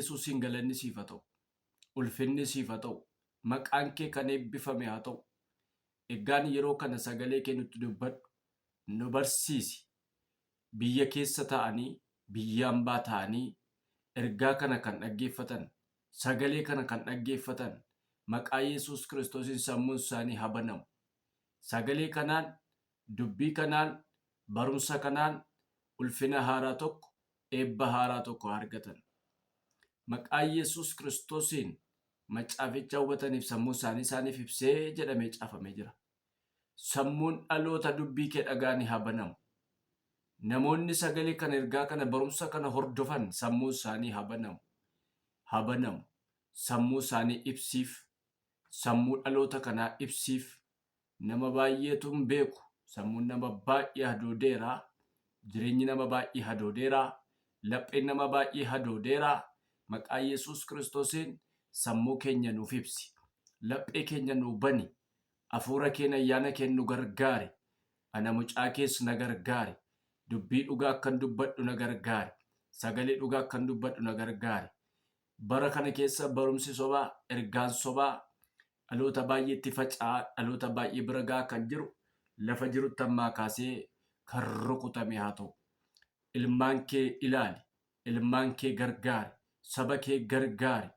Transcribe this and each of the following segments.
Yesuusin galanni siif haa ta'u. Ulfinni siif haa ta'u. Maqaan kee kan eebbifame haa ta'u. Egaan yeroo kana sagalee kee nutti dubbadhu. Nu barsiisi. Biyya keessa ta'anii, biyya hambaa ta'anii, ergaa kana kan dhaggeeffatan, sagalee kana kan dhaggeeffatan, maqaa Yesuus Kiristoosiin sammuun isaanii haa banamu. Sagalee kanaan, dubbii kanaan, barumsa kanaan, ulfina haaraa tokko, eebba haaraa tokko argatan. Maqaa Yesuus Kiristoosiin macaaficha hubataniif sammuu isaaniif ibsee jedhamee caafamee jira. Sammuun dhaloota dubbii kee dhaga'anii haa banamu. Namoonni sagalee kana ergaa kana barumsa kana hordofan sammuu isaanii haa banamu. Haa banamu. Sammuu isaanii ibsiif. Sammuu dhaloota kanaa ibsiif. Nama baay'eetu hin beeku. Sammuun nama baay'ee hadoodeera. Jireenyi nama baay'ee hadoodeera. Lapheen nama baay'ee hadoodeera. Maqaa Yesuus Kiristoosiin sammuu keenya nuuf ibsi. Laphee keenya nuu bani. Hafuura keenya ayyaana keenya nu gargaari. Ana mucaa keessa na gargaari. Dubbii dhugaa akkan dubbadhu na gargaari. Sagalee dhugaa akkan dubbadhu na gargaari. Bara kana keessa barumsi sobaa, ergaan sobaa, dhaloota baay'eetti faca'aa, dhaloota baay'ee bira gahaa kan jiru, lafa jirutti ammaa kaasee kan rukutame haa ta'u. Ilmaan kee ilaali. Ilmaan kee gargaari. Saba kee gargaari.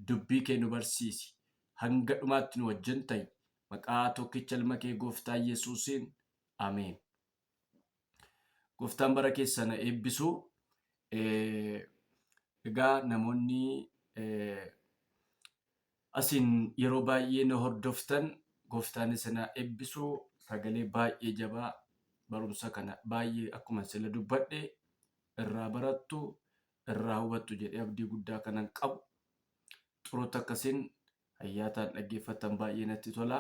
Dubbii kee nu barsiisi. Hanga dhumaatti nu wajjin ta'i. Maqaa tokkicha ilma kee gooftaa Yesuusiin. Ameen. Gooftaan bara keessa na eebbisu. Egaa namoonni asiin yeroo baay'ee na hordoftan gooftaanis na eebbisu. Sagalee baay'ee jabaa barumsa kana baay'ee akkuma sila dubbadhe irraa barattu, irraa hubattu jedhee abdii guddaa kanan qabu. Xuroota akkasiin hayyaataan dhaggeeffatan baay'ee natti tola.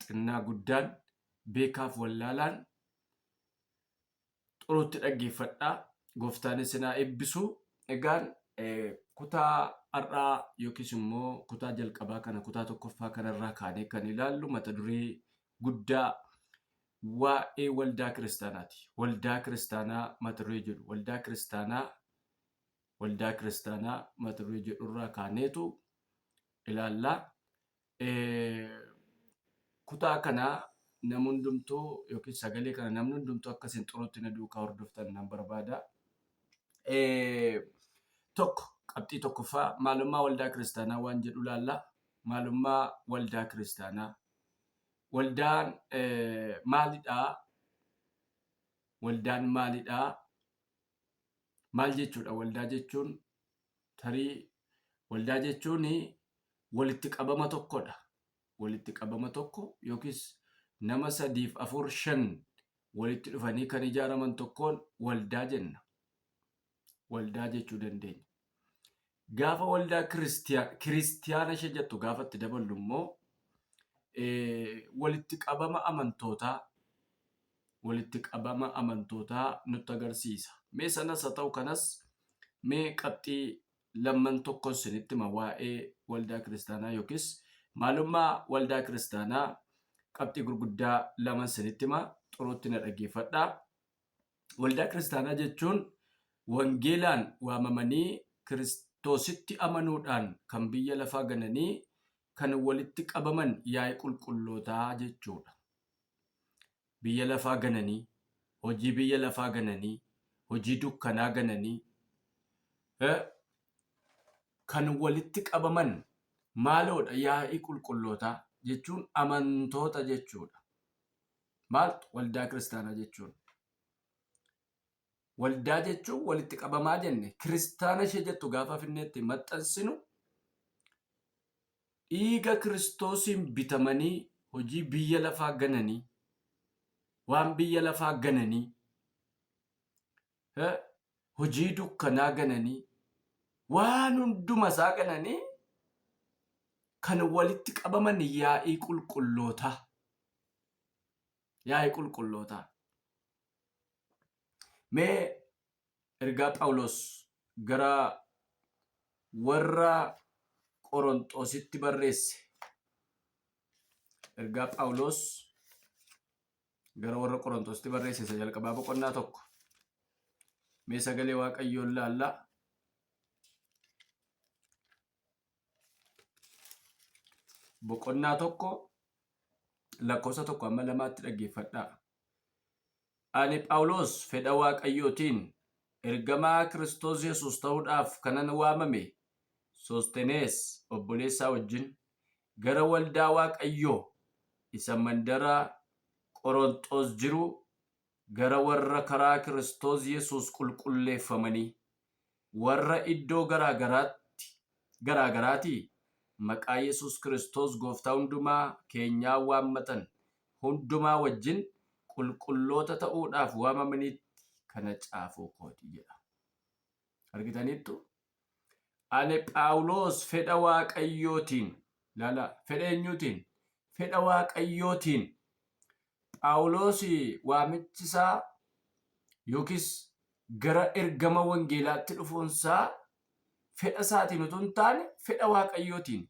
Xinnaa guddaan, beekaaf wallaalaan xuruutti dhaggeeffadhaa. Gooftaanis na eebbisu. Egaan kutaa har'aa yookiis immoo kutaa jalqabaa kana, kutaa tokkoffaa kanarraa kaanee kan ilaallu mata duree guddaa waa'ee waldaa kiristaanaati. Waldaa kiristaanaa mata duree jedhu. Waldaa kiristaanaa mata duree jedhurraa kaaneetu ilaallaa. Kutaa kanaa namni hundumtuu yookiin sagalee kana namni hundumtuu akkasiin xuruutti na duukaa hordoftan nan barbaada. Tokko qabxii tokkoffaa maalummaa waldaa kiristaanaa waan jedhu ilaallaa. Maalummaa waldaa kiristaanaa. Waldaan maalidhaa? Waldaan maalidhaa? Maal jechuudha waldaa jechuun? Tarii waldaa jechuun walitti qabama tokkodha. Walitti qabama tokko yookiis nama 3, 4, 5 walitti dhufanii kan ijaaraman tokkoon waldaa jenna. Waldaa jechuu dandeenya. Gaafa waldaa kiristiyaana ishee jettu gaafa itti daballu immoo walitti qabama amantootaa nutti agarsiisa. Mee sanas haa ta'u kanas mee qabxii lamman tokkon isinitti hima waa'ee waldaa kiristaanaa yookiis maalummaa waldaa kiristaanaa qabxii gurguddaa lama isinitti hima. Xuruutti na dhaggeeffadhaa. Waldaa kiristaanaa jechuun wangeelaan waamamanii Kiristoositti amanuudhaan kan biyya lafaa gananii kan walitti qabaman yaa'ii qulqullootaa jechuudha. Biyya lafaa gananii, hojii biyya lafaa gananii, hojii dukkanaa gananii kan walitti qabaman maaloodha? Yaa'ii qulqullootaa jechuun amantoota jechuudha. Maaltu waldaa kiristaanaa jechuun? Waldaa jechuun walitti qabamaa jenne. Kiristaana ishee jettu gaafa finneetti maxxansinu dhiiga Kiristoosiin bitamanii hojii biyya lafaa gananii, waan biyya lafaa gananii, hojii dukkanaa gananii, waan hunduma isaa gananii kan walitti qabaman yaa'ii qulqullootaa. Yaa'ii qulqullootaa. Mee ergaa Phaawulos gara warra Qorontoositti barreesse. Ergaa Phaawulos gara warra Qorontoositti barreesse isa jalqabaa boqonnaa 1. Mee sagalee Waaqayyoon ilaallaa. boqonnaa tokko lakkoofsa 1-2 dhaggeeffadhaa. Ani Phaawulos fedha Waaqayyootiin ergamaa Kiristoos Yesuus ta'uudhaaf kanan waamame Soosteenes obboleessaa wajjin gara waldaa Waaqayyoo isa mandara Qorontos jiru gara warra karaa Kiristoos Yesuus qulqulleeffamanii warra iddoo garaagaraatii maqaa Yesuus Kiristoos gooftaa hundumaa keenyaa waammatan hundumaa wajjin qulqulloota ta'uudhaaf waamamanitti kana caafuu kooti jedha. Argitaniittu? Ani Phaawulos fedha Waaqayyootiin, fedha eenyuutiin? Fedha Waaqayyootiin. Phaawulos waamichisaa yookiis gara ergama wangeelaatti dhufuunsaa fedha isaatiin utuu hin taane fedha Waaqayyootiin.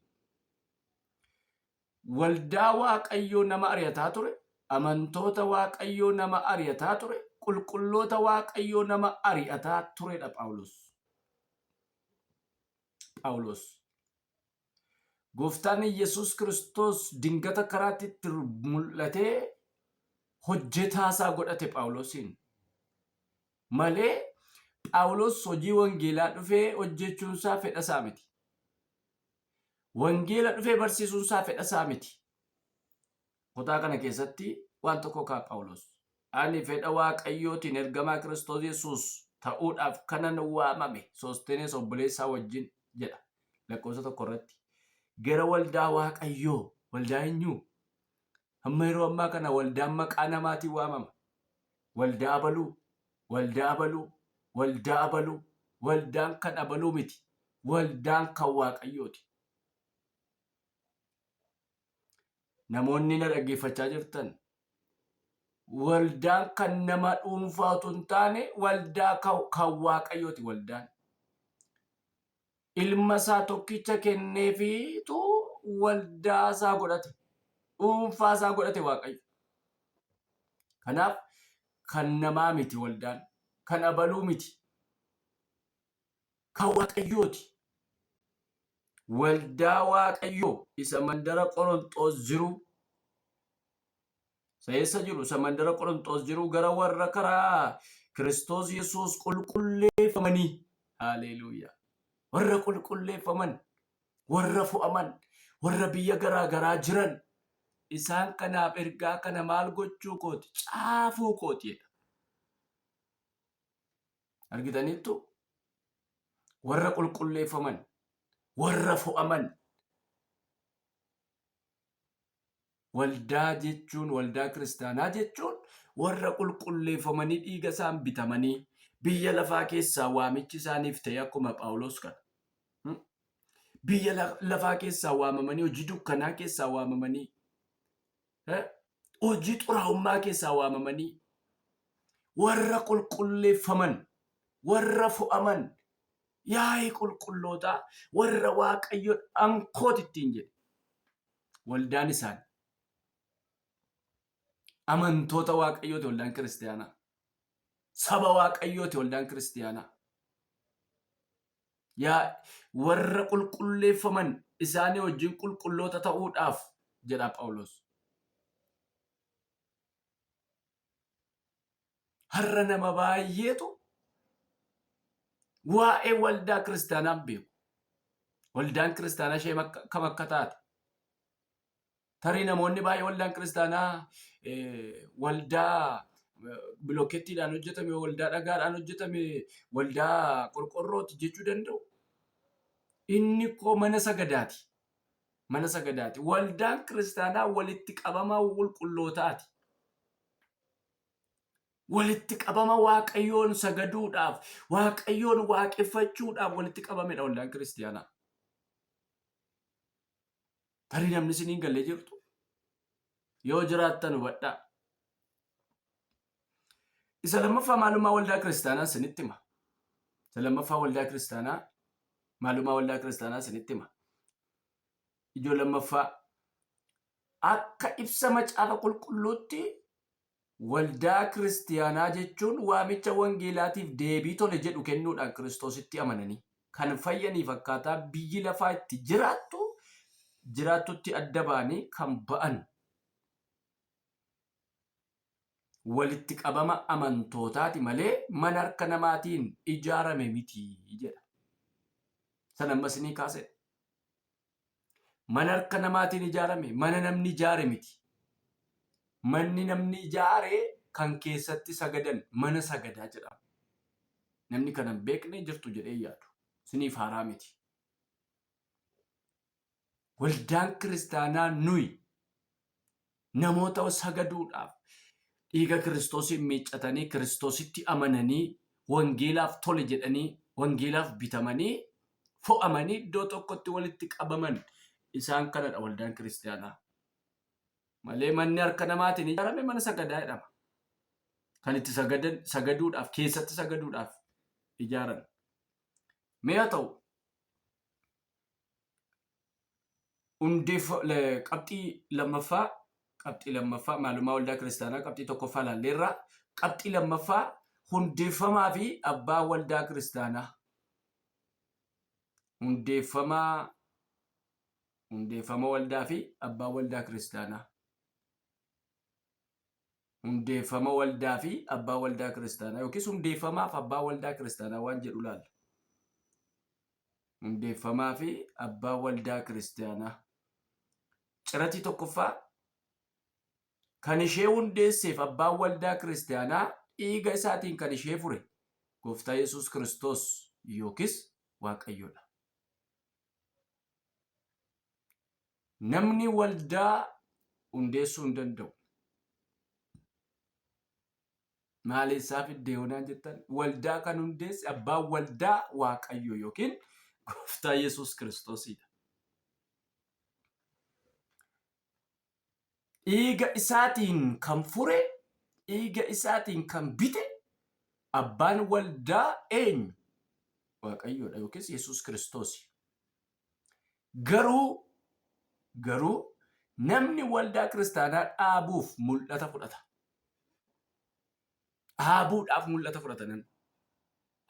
Waldaa Waaqayyoo nama ari'ataa ture, amantoota Waaqayyoo nama ari'ataa ture, qulqulloota Waaqayyoo nama ari'ataa turedha Phaawulos. Gooftaan Yesuus Kiristoos dingata karaatti itti mul'atee hojjetaasaa godhate Phaawulosiin. Malee Phaawulos hojii wangeelaa dhufee hojjechuunsaa fedha isaa miti. Wangeela dhufee barsiisuunsaa fedha isaa miti. Kutaa kana keessatti waan tokko kaa Phaawulos. Ani fedha Waaqayyootiin ergamaa Kiristoos Yesuus ta'uudhaaf kanan waamame Soosteenes obboleessaa wajjin jedha. Lakkoofsa 1 irratti. Gara waldaa Waaqayyoo, waldaa eenyuu? Amma yeroo ammaa kana waldaan maqaa namaatiin waamama. Waldaa abaluu, waldaa abaluu, waldaa abaluu, waldaan kan abaluu miti. Waldaan kan Waaqayyooti. Namoonni na dhaggeeffachaa jirtan, waldaan kan nama dhuunfaatu hin taane waldaa kan Waaqayyooti waldaan. Ilma isaa tokkicha kenneefiitu waldaa isaa godhate. Dhuunfaa isaa godhate Waaqayyo. Kanaaf kan namaa miti waldaan, kan abaluu miti, kan Waaqayyooti. Waldaa Waaqayyoo isa mandara Qorontos jiru, isa mandara Qorontos jiru gara warra karaa Kiristoos Yesuus qulqulleeffamanii. Haleluuyaa. Warra qulqulleeffaman, warra fo'aman, warra biyya garaa jiran. Isaan kanaaf ergaa kana maal gochuu kooti? Caafuu kootiidha. Argitaniittu? Warra qulqulleeffaman, warra fo'aman. Waldaa jechuun, waldaa kiristaanaa jechuun warra qulqulleeffamanii dhiiga isaan bitamanii biyya lafaa keessaa waamichi isaaniif ta'e akkuma Phaawulos kana. Biyya lafaa keessaa waamamanii, hojii dukkanaa keessaa waamamanii, hojii xuraa'ummaa keessaa waamamanii warra qulqulleeffaman, warra fo'aman, yaa'ii qulqullootaa, warra Waaqayyo ankooti ittiin jedhe. Waldaan isaan amantoota Waaqayyooti waldaan kiristaanaa. Saba Waaqayyooti waldaan kiristaanaa. Warra qulqulleeffaman isaanii wajjin qulqulloota ta'uudhaaf jedha Phaawulos. Har'a nama baay'eetu waa'ee waldaa kiristaanaa beeku. Waldaan kiristaanaa ishee kam akka taate. Tarii namoonni baay'ee waldaan kiristaanaa waldaa bilookeettiidhaan hojjetame, waldaa dhagaadhaan hojjetame, waldaa qorqorrooti jechuu danda'u. Inni koo mana sagadaati. Mana sagadaati. Waldaan kiristaanaa walitti qabama qulqullootaati. Walitti qabama Waaqayyoon sagaduudhaaf, Waaqayyoon waaqeffachuudhaaf walitti qabamedha waldaan kiristaanaa. Tarii namni isiniin galee jirtu yoo jiraattan hubadhaa. Isa lammaffaa maalummaa waldaa kiristaanaa isinitti hima. Isa lammaffaa waldaa kiristaanaa maalummaa waldaa kiristaanaa isinitti hima. Ijoo lammaffaa akka ibsa macaafa qulqulluutti waldaa kiristaanaa jechuun waamicha wangeelaatiif deebii tole jedhu kennuudhaan Kiristoositti amananii kan fayyaniif akkaataa biyyi lafaa itti jiraattu jiraattutti adda ba'anii kan ba'an walitti qabama amantootaati malee mana harka namaatiin ijaarame miti jedha. Sana ammas ni kaase. Mana harka namaatiin ijaarame, mana namni ijaare miti. Manni namni ijaare kan keessatti sagadan mana sagadaa jedhama. Namni kanan beekne jirtu jedhee yaadu. Siniif haaraa miti. Waldaan kiristaanaa nuyi namoota sagaduudhaaf dhiiga Kiristoosiin miiccatanii Kiristoositti amananii wangeelaaf tole jedhanii wangeelaaf bitamanii fo'amanii iddoo tokkotti walitti qabaman isaan kanadha waldaan kiristaanaa. Malee manni harka namaatiin ijaarame mana sagadaa jedhama. Kan itti sagaduudhaaf keessatti sagaduudhaaf ijaaran. Mee haa ta'u qabxii lammaffaa maalumaa waldaa kiristaanaa qabxii tokkoffaa laalleerra. Qabxii lammaffaa hundeeffamaa fi abbaa waldaa kiristaanaa. Hundeeffama waldaa fi abbaa waldaa kiristaanaa. Hundeeffama waldaa fi abbaa waldaa kiristaanaa yookiis hundeeffamaaf abbaa waldaa kiristaanaa waan jedhu laalla. Hundeeffamaa fi abbaa waldaa kiristaanaa. Ciratii tokkoffaa kan ishee hundeesseef abbaan waldaa kiristaanaa dhiiga isaatiin kan ishee fure Gooftaa Yesuus Kiristoos yookiis Waaqayyoodha. Namni waldaa hundeessuu hin danda'u. Maaliisaaf iddoo hoonaan jettan waldaa kan hundeesse abbaan waldaa Waaqayyo yookiin Gooftaa Yesuus Kiristoosidha. Dhiiga isaatiin kan fure, dhiiga isaatiin kan bite abbaan waldaa eenyu? Waaqayyoodha yookiis Yesuus Kiristoosi. Garuu namni waldaa kiristaanaa dhaabuuf mul'ata fudhata. Dhaabuudhaaf mul'ata fudhata namni.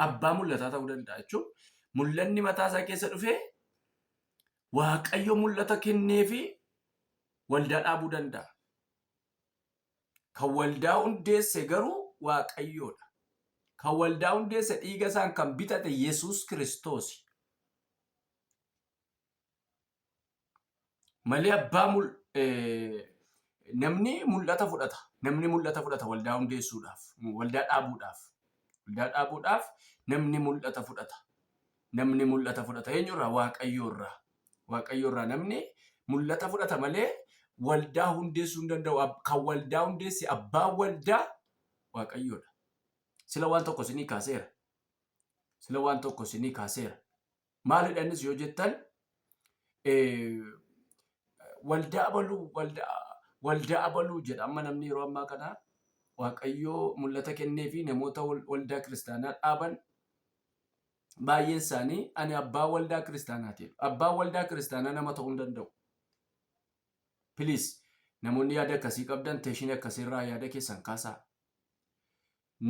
Abbaa mul'ataa ta'uu danda'a jechuun mul'anni mataa isaa keessa dhufee Waaqayyo mul'ata kenneefi waldaa dhaabuu danda'a. Kan waldaa hundeesse garuu Waaqayyoodha. Kan waldaa hundeesse dhiiga isaan kan bitate Yesuus Kiristoosi. Malee namni mul'ata fudhata. Namni mul'ata fudhata waldaa hundeessuudhaaf, waldaa dhaabuudhaaf. Waldaa dhaabuudhaaf namni mul'ata fudhata. Namni mul'ata fudhata eenyurraa? Waaqayyoorraa. Waaqayyoorraa namni mul'ata fudhata malee waldaa hundeessuu hin danda'u. Kan waldaa hundeesse abbaan waldaa Waaqayyoodha. Sila waan tokko isinii kaaseera. Maalidha innis yoo jettan waldaa abaluu jedha. Amma namni yeroo ammaa kana Waaqayyoo mul'ata kennee fi namoota waldaa kiristaanaa dhaaban baay'een isaanii ani abbaa waldaa kiristaanaati. Abbaan waldaa kiristaanaa nama ta'uu hin danda'u. Please namoonni yaada akkasii qabdan teeshin akkasiirraa yaada keessan kaasaa.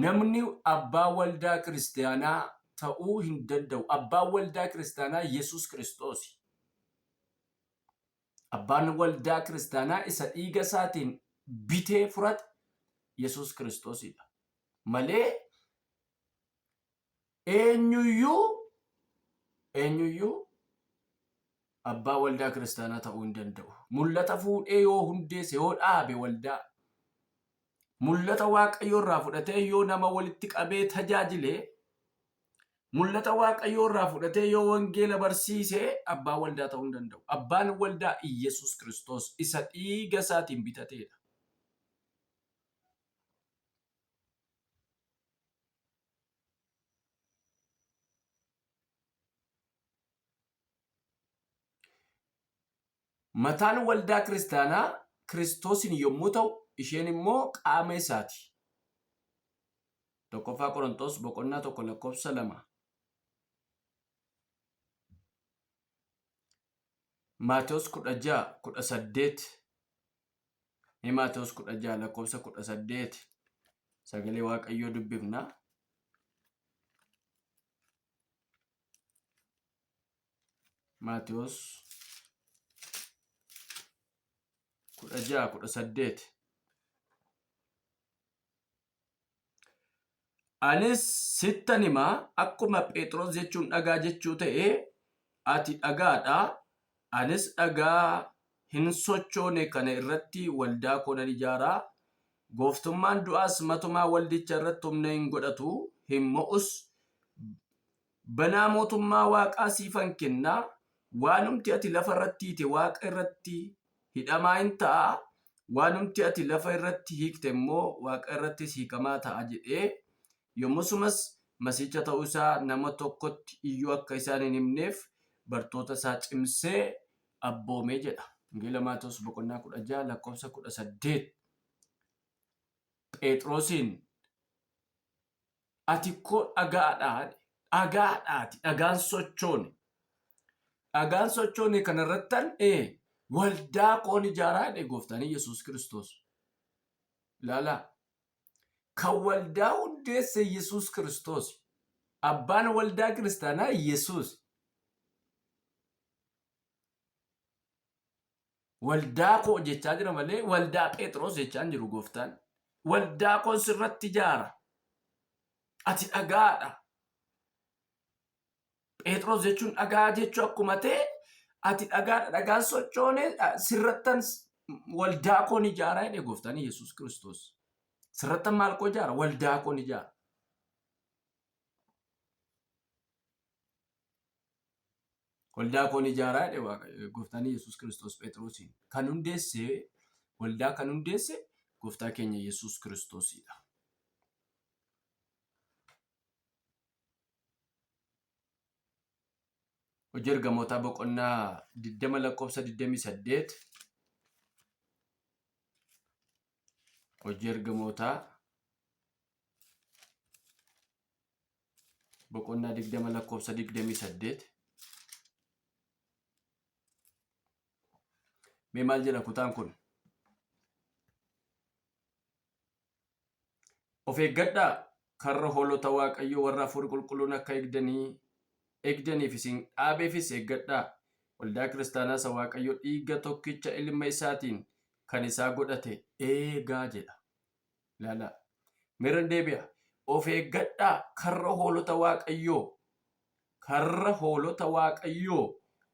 Namni abbaa waldaa kiristaanaa ta'uu hin danda'u. Abbaan waldaa kiristaanaa Yesuus Kiristoosi. Abbaan waldaa kiristaanaa isa dhiiga isaatiin bitee furate Yesuus Kiristoosidha. Malee eenyuyyuu abbaa waldaa kiristaanaa ta'uu hin danda'u. Mul'ata fuudhee yoo hundeesse yoo dhaabe waldaa mul'ata Waaqayyoorraa fudhatee yoo nama walitti qabee tajaajile mul'ata Waaqayyoorraa fudhatee yoo wangeela barsiisee abbaa waldaa ta'uu hin danda'u. Abbaan waldaa Yesuus Kiristoos isa dhiiga isaatiin bitateedha. Mataan waldaa kiristaanaa Kiristoosin yommuu ta'u, isheen immoo qaama isaati. Tokkoffaa Qorontos boqonnaa 1:2. Maatewos 16:18. Maatewos 16:18. Sagalee Waaqayyoo dubbifna. Maatewos 16 anis sittan himaa akkuma Phexros jechuun dhagaa jechuu ta'e ati dhagaadha anis dhagaa hin sochoone kana irratti waldaa koo nan ijaaraa gooftummaan du'aas matumaa waldicha irratti humna hin godhatu hin mo'us banaa mootummaa waaqaa siifan kennaa waanumti ati lafa irratti hiite waaqa irratti hidhamaa hin ta'a waanumti ati lafa irratti hiikte immoo waaqa irratti hiikamaa ta'a jedhee yommusumas masiicha ta'uu isaa nama tokkotti iyyuu akka isaan hin himneef bartoota isaa cimsee abboomee jedha. Wangeela Maatewos boqonnaa 16 lakkoofsa 18 Phexrosiin ati koo dhagaadhaati dhagaan sochoone kanarrattan waldaa koon ijaaraa jedhe gooftaan Yesuus Kiristoos. Ilaalaa kan waldaa hundeesse Yesuus Kiristoos abbaan waldaa kiristaanaa Yesuus waldaa koo jechaa jira malee waldaa Phexros jechaa jiru gooftaan waldaa koon sirratti ijaara ati dhagaadha Phexros jechuun dhagaa jechuu akkuma ta'e ati dhagaadha dhagaan sochoone sirrattan waldaa koon ijaaraa jedhe gooftaan Yesuus Kiristoos. Sirrattan maal koo ijaara waldaa koon ijaara. Waldaa koon ijaaraa jedhe gooftaan Yesuus Kiristoos Phexrosiin kan hundeesse waldaa kan hundeesse gooftaa keenya Yesuus Kiristoosidha. Hojii ergamootaa boqonnaa 20 lakkoofsa 28 hojii ergamootaa boqonnaa 20 lakkoofsa 28 mee maal jedha kutaan kun of eeggadhaa karra hoolota waaqayyoo warra hafuura qulqulluun akka eegdaniif isin dhaabeefis eeggadhaa waldaa kiristaanaa isa waaqayyoo dhiiga tokkicha ilma isaatiin kan isaa godhate eegaa jedha. Ilaalaa meerran deebi'a of eeggadhaa karra hoolota waaqayyoo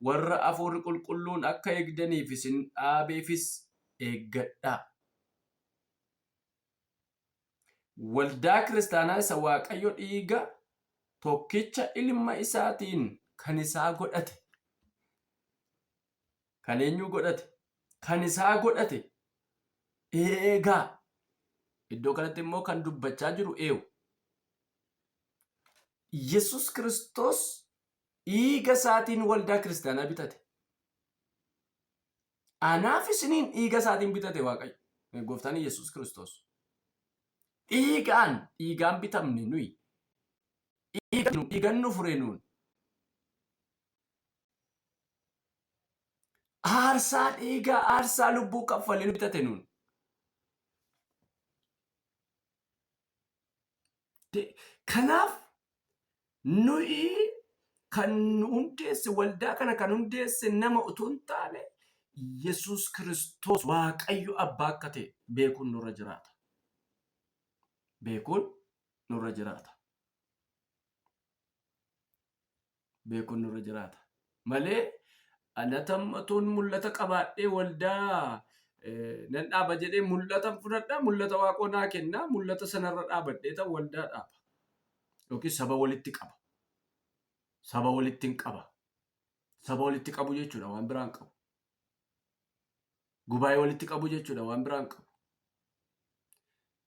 warra hafuurri qulqulluun akka eegdaniif isin dhaabeefis eeggadhaa. Waldaa kiristaanaa isa waaqayyo dhiiga tokkicha ilma isaatiin kan isaa godhate kan eenyu godhate kan isaa godhate eegaa. Iddoo kanatti immoo kan dubbachaa jiru eenyu Yesuus Kiristoos dhiiga isaatiin waldaa kiristaanaa bitate. Anaaf isiniin dhiiga isaatiin bitate waaqayyo gooftaan Yesuus Kiristoos. Dhiigaan bitamne nuyi dhiigan nu fure nuun aarsaa lubbuu kaffalee nu bitate nuun. Kanaaf nuyi kan hundeesse waldaa kana kan hundeesse nama utuu hin taane Yesuus Kiristoos waaqayyo abbaa akka ta'e beekuun nurra jiraata. Beekuun nurra jiraata. Malee anatammatuun mul'ata qabaadhee waldaa nan dhaaba jedhee mul'ata fudhadhaa mul'ata waaqoo naa kennaa mul'ata sanarra dhaabadhee ta'u waldaa dhaaba. Yookiin saba walitti qaba. Saba walitti hin qaba. Saba walitti qabu jechuudha waan biraan qabu. Gubaa'ee walitti qabu jechuudha waan biraan qabu.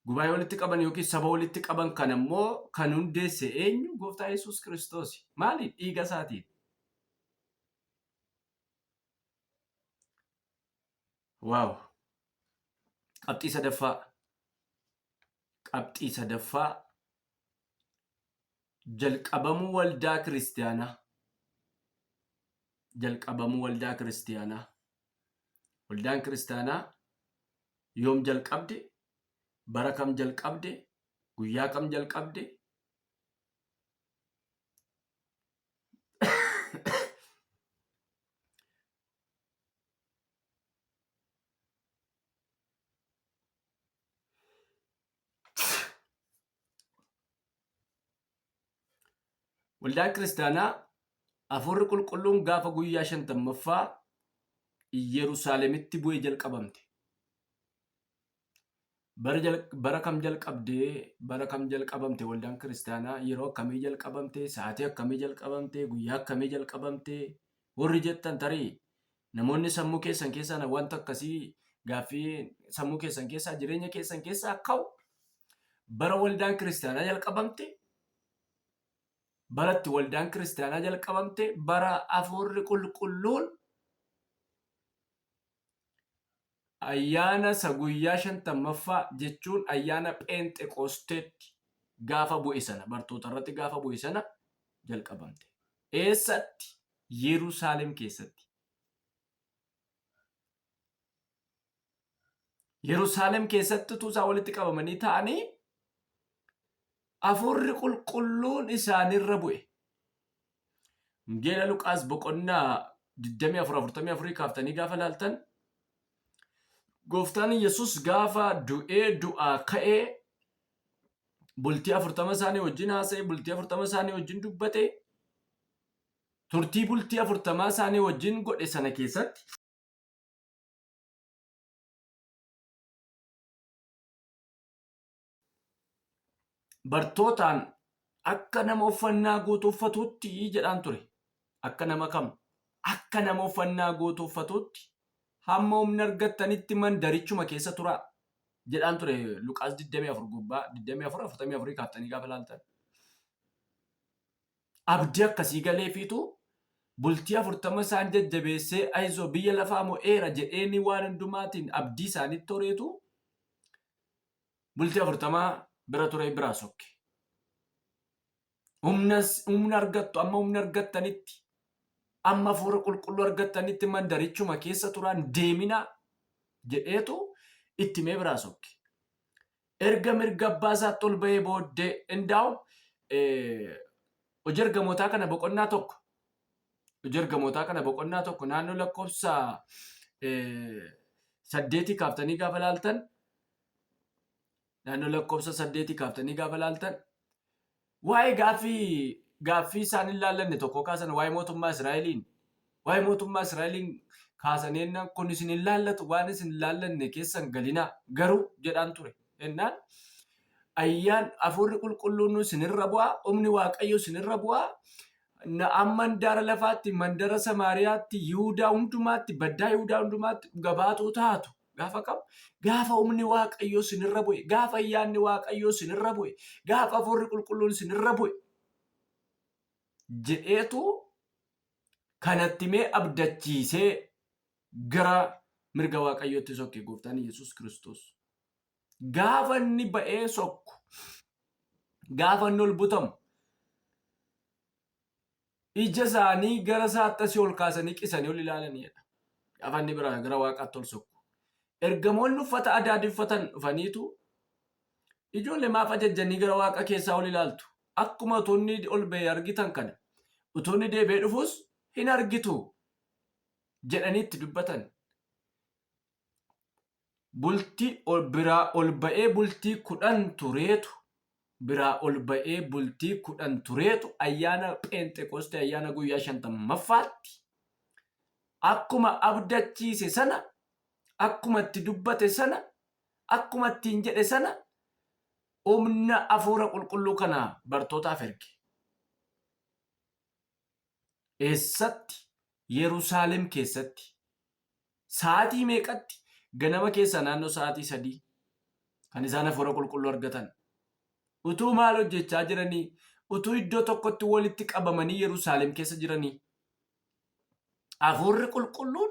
Gubaa'ee walitti qaban yookiin saba walitti qaban kan immoo kan hundeesse eenyu gooftaa Yesuus Kiristoos. Maali? Dhiiga isaatiin. Waaw. Qabxii sadaffaa jalqabamuu waldaa kiristaanaa. Waldaan kiristaanaa yoom jalqabde? Bara kam jalqabde? Guyyaa kam jalqabde? Waldaan kiristaanaa Hafuurri Qulqulluun gaafa guyyaa 50ffaa Yerusaalemitti bu'ee jalqabamte. Bara kam jalqabamte waldaan kiristaanaa? Yeroo akkamii jalqabamte? Sa'aatii akkamii jalqabamte? Guyyaa akkamii jalqabamte? Warri jettan tarii namoonni sammuu keessan keessaa wanta akkasii gaaffii sammuu keessan keessaa jireenya keessan keessaa ka'u bara waldaan kiristaanaa jalqabamte, baratti waldaan kiristaanaa jalqabamte, bara Hafuurri Qulqulluun ayyaana isa guyyaa 50ffaa jechuun ayyaana Pheenxeqoosteetti gaafa bu'e sana, bartoota irratti gaafa bu'e sana jalqabamte. Eessatti? Yerusaalem keessatti. Yerusaalem keessatti utuu isaan walitti qabamanii ta'anii Hafuurri Qulqulluun isaanirra bu'e. Wangeela Luqaas boqonnaa 24-44 kaaftanii gaafa laaltan, Gooftaan Yesus gaafa du'ee du'aa ka'ee bultii 40 isaanii wajjin haasa'e, bultii 40 isaanii wajjin dubbate, turtii bultii 40 isaanii wajjin godhe sana keessatti bartootaan akka nama uffannaa guutuu uffatuutti jedhaan ture. Akka nama kam? Akka nama uffannaa guutuu uffatuutti hamma humna argattanitti mandarichuma keessa turaa jedhaan ture. Luqaas 24 gubbaa 24-44 kaaftanii gaafa laaltan. Abdii akkasii galeefiitu bultii 40 isaan jajjabeessee ayizoo biyya lafaa mo'eera jedheeni waan hundumaatiin abdii isaanitti horeetu bultii 40 bira ture biraa sokke. Humna argattu amma humna argattanitti, amma Hafuura Qulqulluu argattanitti mandarichuma keessa turaan deeminaa jedheetu itti mee biraa sokke. Erga mirga abbaa isaatti ol bahee booddee indaa'u hojii ergamootaa kana boqonnaa tokko naannoo lakkoofsa 8 kaaftanii gaafa laaltan, waa'ee gaaffii isaan hin laallanne tokko kaasan, waa'ee mootummaa Israa'eliin kaasaniin kun isin hin laallatu, waan isin hin laallanne keessan galinaa garuu jedhaan ture. Ennaan ayyaan Hafuurri Qulqulluun isinirra bu'aa, humni Waaqayyo isinirra bu'aa, mandara lafaatti, mandara Samaariyaatti, Yihudaa hundumaatti, baddaa Yihudaa hundumaatti gabaatuu taatu. Gaafa qabu, gaafa humni Waaqayyo isinirra bu'e, gaafa ayyaanni Waaqayyo isinirra bu'e, gaafa Hafuurri Qulqulluun isinirra bu'e jedheetu kanatti mee abdachiisee gara mirga Waaqayyootti sokke Gooftaan Yesus Kiristoos. Gaafa inni ba'ee sokku, gaafa inni ol butamu, ija isaanii gara isaatti asii ol kaasanii qisanii ol ilaalanidha. Gaafa inni biraa gara Waaqaatti ol sokku. Ergamoonni uffata adii uffatan dhufaniitu ijoollee maaf ajajjanii gara Waaqa keessaa ol ilaaltu? Akkuma utuunni ol ba'ee argitan kana utuunni deebi'ee dhufus hin argitu jedhaniitti dubbatan. Bultii biraa ol ba'ee bultii 10 tureetu ayyaana Pheenxeqoostee, ayyaana guyyaa 50ffaatti akkuma abdachiise sana, akkuma itti dubbate sana, akkuma ittiin jedhe sana humna Hafuura Qulqulluu kana bartootaaf erge. Eessatti? Yerusaalem keessatti. Sa'aatii meeqatti? Ganama keessa naannoo sa'aatii 3 kan isaan Hafuura Qulqulluu argatan. Utuu maal hojjechaa jiranii? Utuu iddoo tokkotti walitti qabamanii Yerusaalem keessa jiranii. Hafuurri Qulqulluun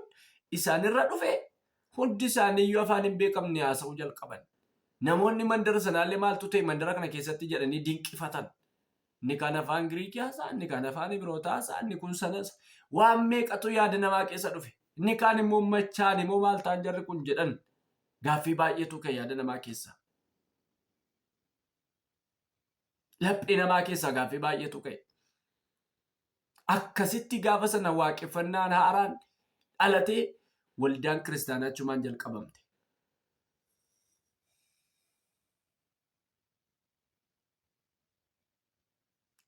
isaanirra dhufe. Hundi isaaniiyyuu afaan hin beekamne haasa'uu jalqaban. Namoonni mandara sanaallee maaltu ta'e mandara kana keessatti jedhanii dinqifatan. Inni kaan afaan Giriikii haasa'a, inni kaan afaan Ibroota haasa'a, inni kun sanas waan meeqatu yaada namaa keessa dhufe. Inni kaan immoo machaan immoo maal ta'an jarri kun jedhan gaaffii baay'eetu kan yaada namaa keessa. Laphee namaa keessaa gaaffii baay'eetu ka'e. Akkasitti gaafa sana waaqeffannaan haaraan dhalatee waldaan kiristaanaa achumaan jalqabamte.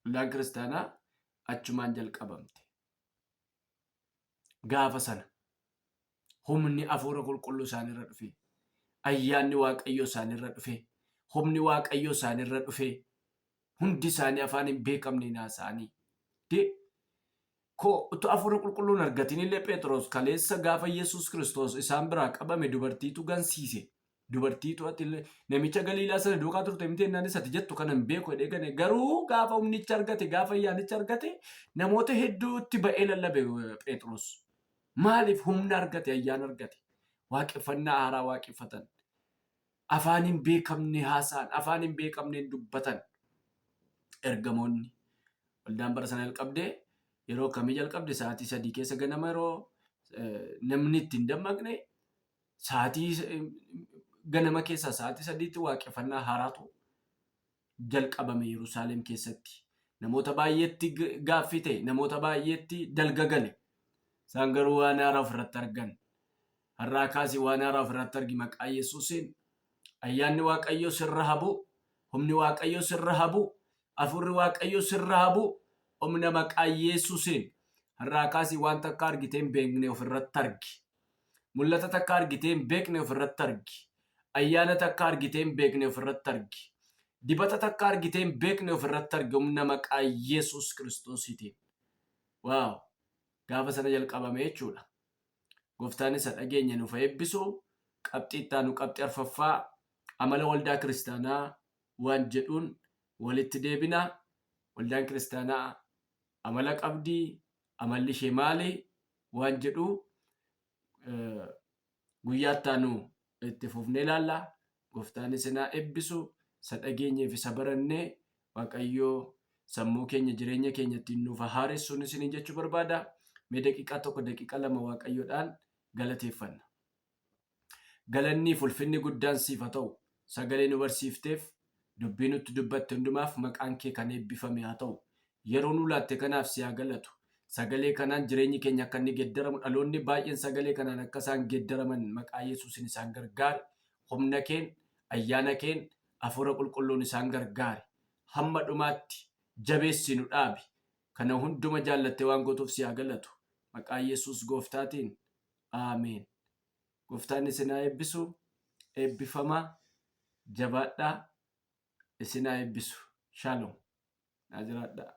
Waldaan kiristaanaa achumaan jalqabamte. Gaafa sana humni hafuura qulqulluu isaanirra dhufe, ayyaanni waaqayyoo isaanirra dhufe, humni waaqayyoo isaanirra dhufe, hundi isaanii afaan hin beekamneen haasa'anii. Utuu hafuura qulqulluun argatinillee Phexros kaleessa gaafa Yesuus Kiristoos isaan biraa qabame dubartiitu gansiise. Dubartiitu namicha Galiilaa sana duukaa turte miti ennaanis ati jettu kana hin beeku jedhee gane. Garuu gaafa humnicha argate, gaafa ayyaanicha argate namoota hedduutti ba'ee lallabe Phexros. Maaliif humna argate, ayyaana argate? Waaqeffannaa haaraa waaqeffatan. Afaan hin beekamne haasa'an, afaan hin beekamneen dubbatan. Ergamoonni waldaan bara sana jalqabdee yeroo kamii jalqabde sa'aatii 3 keessa ganama yeroo namni itti hin dammaqne sa'aatii ganama keessaa sa'aatii 3tti waaqeffannaa haaraatu jalqabame Yerusaalem keessatti. Namoota baay'eetti gaaffii ta'e, namoota baay'eetti dalgagale. Isaan garuu waan haaraa ofirratti argan. Har'aa kaasii waan haaraa ofirratti argi maqaa Yesuusiin. Ayyaanni Waaqayyoo sirra habu, humni Waaqayyoo sirra habu, hafuurri Waaqayyoo sirra habu, humna maqaa Yesuusiin. Har'aa kaasii waan takka argitee hin beekne ofirratti argi. Mul'ata takka argitee hin beekne ofirratti argi. Ayyaana takka argitee hin beekne ofirratti argi. Dibata takka argitee hin beekne ofirratti argi humna maqaa Yesuus Kiristoosiitiin. Waaw! Gaafa sana jalqabame jechuudha. Gooftaan isa dhageenya nuuf eebbisu, qabxii ittaanu qabxii arfaffaa amala waldaa kiristaanaa waan jedhuun walitti deebina. Waldaan kiristaanaa amala qabdii, amalli ishee maali waan jedhu guyyaa ittaanu itti fufnee ilaalla. Gooftaan isinaa eebbisu, isa dhageenyeef isa barannee Waaqayyoo sammuu keenya jireenya keenya ittiin nuuf haaressuun isinii jechuu barbaada. Mee daqiiqaa 1 daqiiqaa 2 Waaqayyoodhaan galateeffanna. Galanni fi ulfinni guddaan siif haa ta'u. Sagalee nu barsiifteef, dubbii nutti dubbatte hundumaaf maqaan kee kan eebbifame haa ta'u. Yeroo nu laatte kanaaf si haa galatu. Sagalee kanaan jireenyi keenya akka inni geeddaramu, dhaloonni baay'een sagalee kanaan akka isaan geeddaraman maqaa Yesuusin isaan gargaari. Humna keen, ayyaana keen, hafuura qulqulluun isaan gargaari. Hamma dhumaatti jabeessi nu dhaabi. Kana hunduma jaallattee waan gootuuf si haa galatu. Maqaa Yesuus gooftaatiin. Ameen. Gooftaan isin haa eebbisu. Eebbifamaa. Jabaadhaa. Isin haa eebbisu. Shalom. Naa jiraadhaa.